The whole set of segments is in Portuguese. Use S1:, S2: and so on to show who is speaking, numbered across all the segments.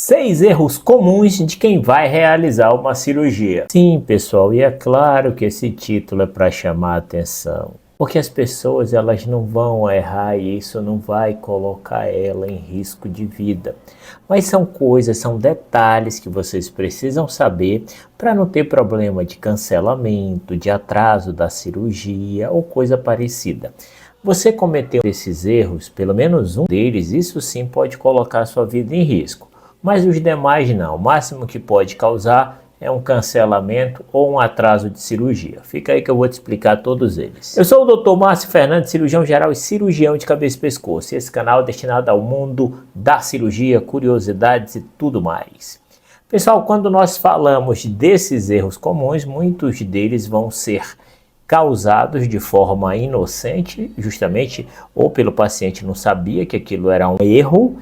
S1: 6 erros comuns de quem vai realizar uma cirurgia. Sim, pessoal, e é claro que esse título é para chamar a atenção, porque as pessoas elas não vão errar e isso não vai colocar ela em risco de vida. Mas são coisas, são detalhes que vocês precisam saber para não ter problema de cancelamento, de atraso da cirurgia ou coisa parecida. Você cometeu esses erros, pelo menos um deles, isso sim pode colocar a sua vida em risco. Mas os demais não. O máximo que pode causar é um cancelamento ou um atraso de cirurgia. Fica aí que eu vou te explicar todos eles. Eu sou o Dr. Márcio Fernandes, cirurgião geral e cirurgião de cabeça e pescoço. E esse canal é destinado ao mundo da cirurgia, curiosidades e tudo mais. Pessoal, quando nós falamos desses erros comuns, muitos deles vão ser causados de forma inocente, justamente ou pelo paciente não sabia que aquilo era um erro,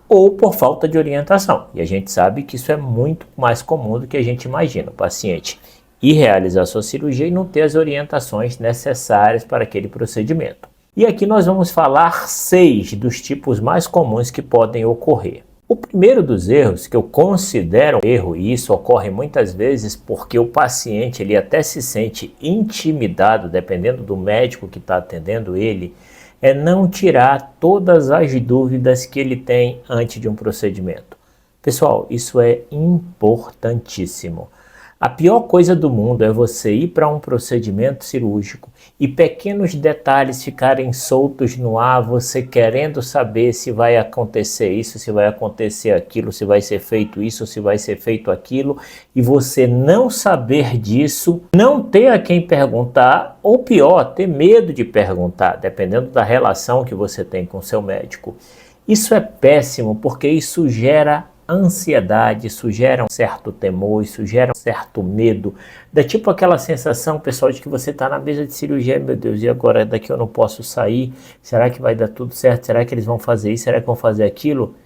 S1: ou por falta de orientação. E a gente sabe que isso é muito mais comum do que a gente imagina. O paciente ir realizar sua cirurgia e não ter as orientações necessárias para aquele procedimento. E aqui nós vamos falar 6 dos tipos mais comuns que podem ocorrer. O primeiro dos erros, que eu considero um erro, e isso ocorre muitas vezes porque o paciente ele até se sente intimidado, dependendo do médico que está atendendo ele, é não tirar todas as dúvidas que ele tem antes de um procedimento. Pessoal, isso é importantíssimo. A pior coisa do mundo é você ir para um procedimento cirúrgico e pequenos detalhes ficarem soltos no ar, você querendo saber se vai acontecer isso, se vai acontecer aquilo, se vai ser feito isso, se vai ser feito aquilo, e você não saber disso, não ter a quem perguntar, ou pior, ter medo de perguntar, dependendo da relação que você tem com o seu médico. Isso é péssimo, porque isso gera ansiedade, isso gera um certo temor, isso gera um certo medo, da tipo aquela sensação, pessoal, de que você está na mesa de cirurgia, meu Deus, e agora daqui eu não posso sair, será que vai dar tudo certo, será que eles vão fazer isso, será que vão fazer aquilo?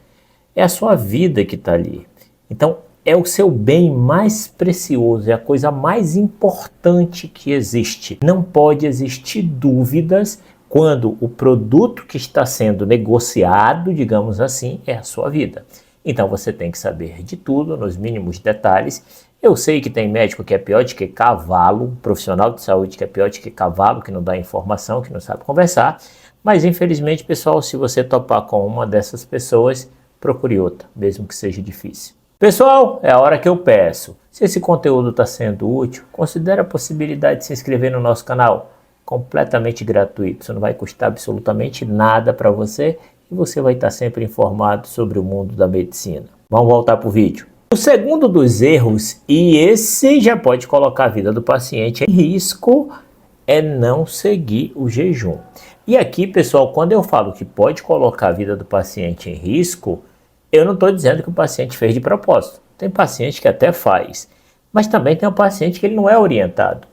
S1: É a sua vida que está ali, então é o seu bem mais precioso, é a coisa mais importante que existe, não pode existir dúvidas quando o produto que está sendo negociado, digamos assim, é a sua vida. Então você tem que saber de tudo, nos mínimos detalhes. Eu sei que tem médico que é pior do que cavalo, profissional de saúde que é pior do que cavalo, que não dá informação, que não sabe conversar. Mas infelizmente, pessoal, se você topar com uma dessas pessoas, procure outra, mesmo que seja difícil. Pessoal, é a hora que eu peço. Se esse conteúdo está sendo útil, considere a possibilidade de se inscrever no nosso canal. Completamente gratuito, isso não vai custar absolutamente nada para você. E você vai estar sempre informado sobre o mundo da medicina. Vamos voltar para o vídeo. O segundo dos erros, e esse já pode colocar a vida do paciente em risco, é não seguir o jejum. E aqui, pessoal, quando eu falo que pode colocar a vida do paciente em risco, eu não estou dizendo que o paciente fez de propósito. Tem paciente que até faz, mas também tem um paciente que ele não é orientado.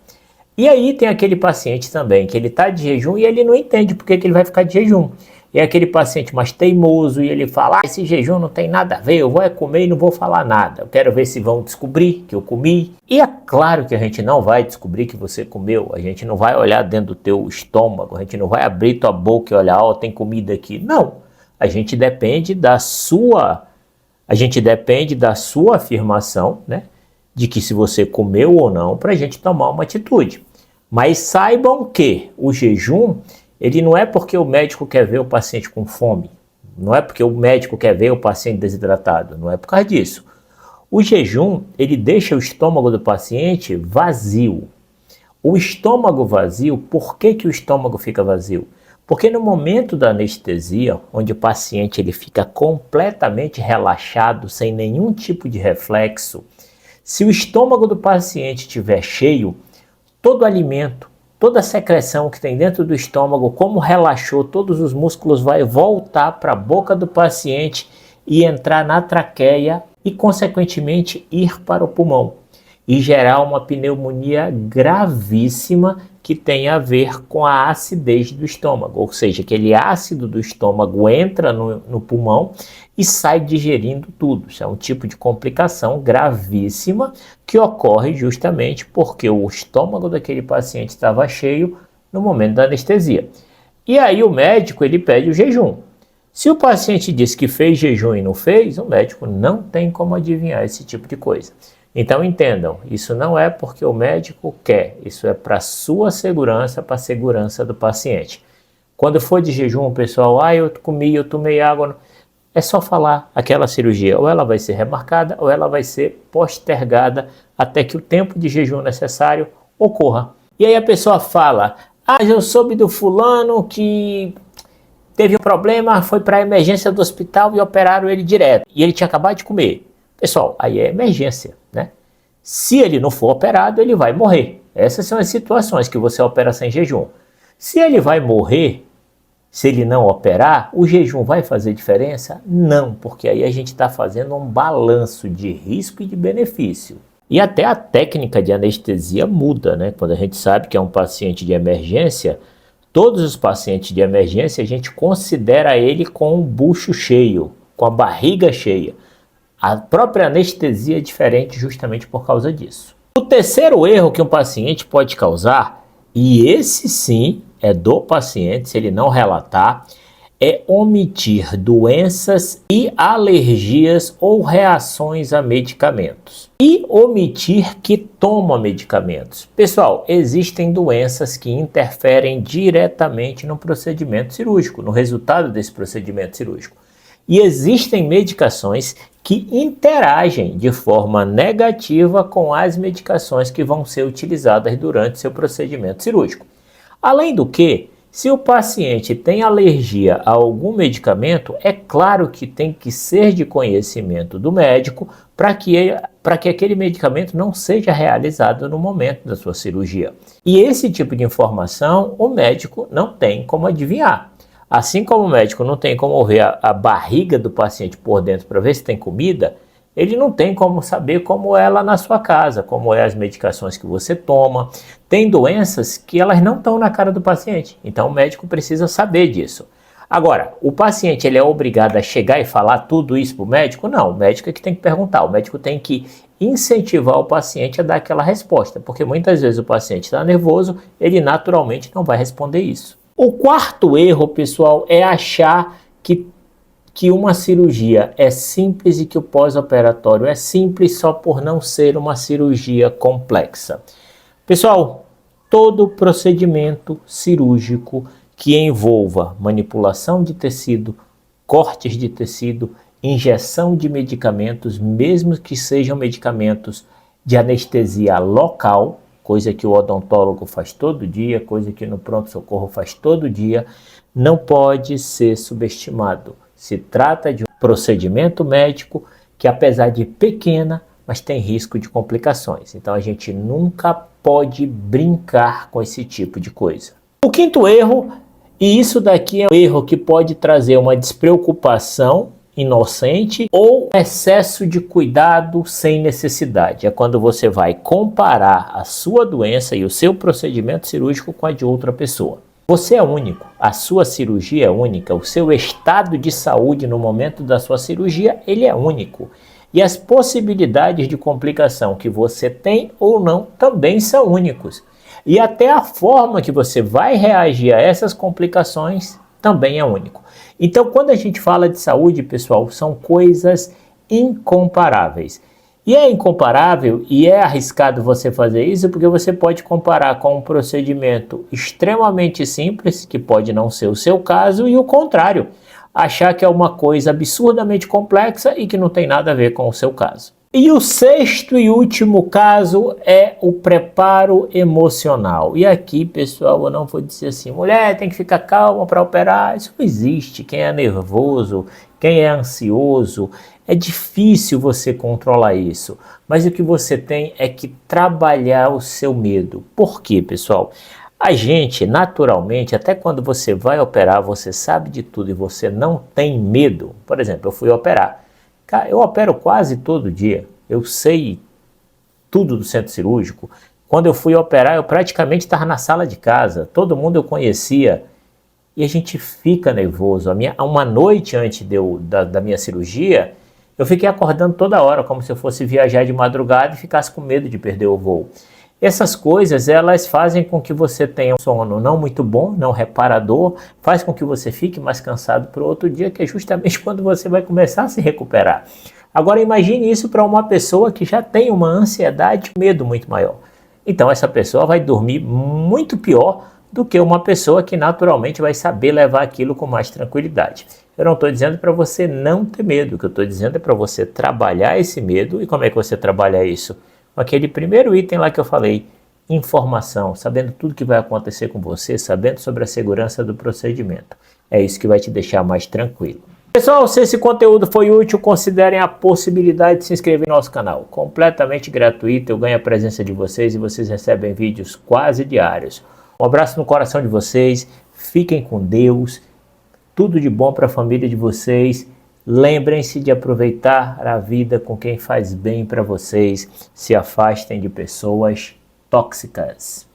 S1: E aí tem aquele paciente também que ele está de jejum e ele não entende porque que ele vai ficar de jejum. É aquele paciente mais teimoso e ele fala, esse jejum não tem nada a ver, eu vou comer e não vou falar nada. Eu quero ver se vão descobrir que eu comi. E é claro que a gente não vai descobrir que você comeu, a gente não vai olhar dentro do teu estômago, a gente não vai abrir tua boca e olhar, ó, tem comida aqui. Não, a gente depende da sua afirmação, né, de que se você comeu ou não, para a gente tomar uma atitude. Mas saibam que o jejum, ele não é porque o médico quer ver o paciente com fome, não é porque o médico quer ver o paciente desidratado, não é por causa disso. O jejum, ele deixa o estômago do paciente vazio. O estômago vazio, por que que o estômago fica vazio? Porque no momento da anestesia, onde o paciente ele fica completamente relaxado, sem nenhum tipo de reflexo, se o estômago do paciente estiver cheio, todo alimento, toda a secreção que tem dentro do estômago, como relaxou, todos os músculos vai voltar para a boca do paciente e entrar na traqueia e, consequentemente, ir para o pulmão e gerar uma pneumonia gravíssima que tem a ver com a acidez do estômago, ou seja, aquele ácido do estômago entra no pulmão e sai digerindo tudo. Isso é um tipo de complicação gravíssima que ocorre justamente porque o estômago daquele paciente estava cheio no momento da anestesia. E aí o médico ele pede o jejum. Se o paciente diz que fez jejum e não fez, o médico não tem como adivinhar esse tipo de coisa. Então entendam, isso não é porque o médico quer, isso é para a sua segurança, para a segurança do paciente. Quando for de jejum, pessoal, eu comi, eu tomei água, é só falar aquela cirurgia, ou ela vai ser remarcada, ou ela vai ser postergada até que o tempo de jejum necessário ocorra. E aí a pessoa fala, eu soube do fulano que teve um problema, foi para a emergência do hospital e operaram ele direto. E ele tinha acabado de comer. Pessoal, aí é emergência, né? Se ele não for operado, ele vai morrer. Essas são as situações que você opera sem jejum. Se ele vai morrer, se ele não operar, o jejum vai fazer diferença? Não, porque aí a gente está fazendo um balanço de risco e de benefício. E até a técnica de anestesia muda, né? Quando a gente sabe que é um paciente de emergência, todos os pacientes de emergência a gente considera ele com o bucho cheio, com a barriga cheia. A própria anestesia é diferente justamente por causa disso. O terceiro erro que um paciente pode causar, e esse sim é do paciente, se ele não relatar, é omitir doenças e alergias ou reações a medicamentos. E omitir que toma medicamentos. Pessoal, existem doenças que interferem diretamente no procedimento cirúrgico, no resultado desse procedimento cirúrgico. E existem medicações que interagem de forma negativa com as medicações que vão ser utilizadas durante seu procedimento cirúrgico. Além do que, se o paciente tem alergia a algum medicamento, é claro que tem que ser de conhecimento do médico para que aquele medicamento não seja realizado no momento da sua cirurgia. E esse tipo de informação o médico não tem como adivinhar. Assim como o médico não tem como ver a barriga do paciente por dentro para ver se tem comida, ele não tem como saber como é lá na sua casa, como é as medicações que você toma. Tem doenças que elas não estão na cara do paciente, então o médico precisa saber disso. Agora, o paciente ele é obrigado a chegar e falar tudo isso para o médico? Não, o médico é que tem que perguntar, o médico tem que incentivar o paciente a dar aquela resposta, porque muitas vezes o paciente está nervoso, ele naturalmente não vai responder isso. O quarto erro, pessoal, é achar que uma cirurgia é simples e que o pós-operatório é simples só por não ser uma cirurgia complexa. Pessoal, todo procedimento cirúrgico que envolva manipulação de tecido, cortes de tecido, injeção de medicamentos, mesmo que sejam medicamentos de anestesia local, coisa que o odontólogo faz todo dia, coisa que no pronto-socorro faz todo dia, não pode ser subestimado. Se trata de um procedimento médico que, apesar de pequena, mas tem risco de complicações. Então a gente nunca pode brincar com esse tipo de coisa. O quinto erro, e isso daqui é um erro que pode trazer uma despreocupação inocente ou excesso de cuidado sem necessidade. É quando você vai comparar a sua doença e o seu procedimento cirúrgico com a de outra pessoa. Você é único, a sua cirurgia é única, o seu estado de saúde no momento da sua cirurgia, ele é único. E as possibilidades de complicação que você tem ou não também são únicos. E até a forma que você vai reagir a essas complicações também é único. Então, quando a gente fala de saúde, pessoal, são coisas incomparáveis. E é incomparável e é arriscado você fazer isso porque você pode comparar com um procedimento extremamente simples, que pode não ser o seu caso, e o contrário, achar que é uma coisa absurdamente complexa e que não tem nada a ver com o seu caso. E o sexto e último caso é o preparo emocional. E aqui, pessoal, eu não vou dizer assim, mulher tem que ficar calma para operar. Isso não existe. Quem é nervoso, quem é ansioso, é difícil você controlar isso. Mas o que você tem é que trabalhar o seu medo. Por quê, pessoal? A gente, naturalmente, até quando você vai operar, você sabe de tudo e você não tem medo. Por exemplo, eu fui operar. Eu opero quase todo dia, eu sei tudo do centro cirúrgico. Quando eu fui operar, eu praticamente estava na sala de casa, todo mundo eu conhecia. E a gente fica nervoso. Uma noite antes da minha cirurgia, eu fiquei acordando toda hora, como se eu fosse viajar de madrugada e ficasse com medo de perder o voo. Essas coisas, elas fazem com que você tenha um sono não muito bom, não reparador, faz com que você fique mais cansado para o outro dia, que é justamente quando você vai começar a se recuperar. Agora imagine isso para uma pessoa que já tem uma ansiedade, medo muito maior. Então essa pessoa vai dormir muito pior do que uma pessoa que naturalmente vai saber levar aquilo com mais tranquilidade. Eu não estou dizendo para você não ter medo, o que eu estou dizendo é para você trabalhar esse medo. E como é que você trabalha isso? Com aquele primeiro item lá que eu falei, informação, sabendo tudo que vai acontecer com você, sabendo sobre a segurança do procedimento. É isso que vai te deixar mais tranquilo. Pessoal, se esse conteúdo foi útil, considerem a possibilidade de se inscrever no nosso canal. Completamente gratuito, eu ganho a presença de vocês e vocês recebem vídeos quase diários. Um abraço no coração de vocês, fiquem com Deus, tudo de bom para a família de vocês. Lembrem-se de aproveitar a vida com quem faz bem para vocês. Se afastem de pessoas tóxicas.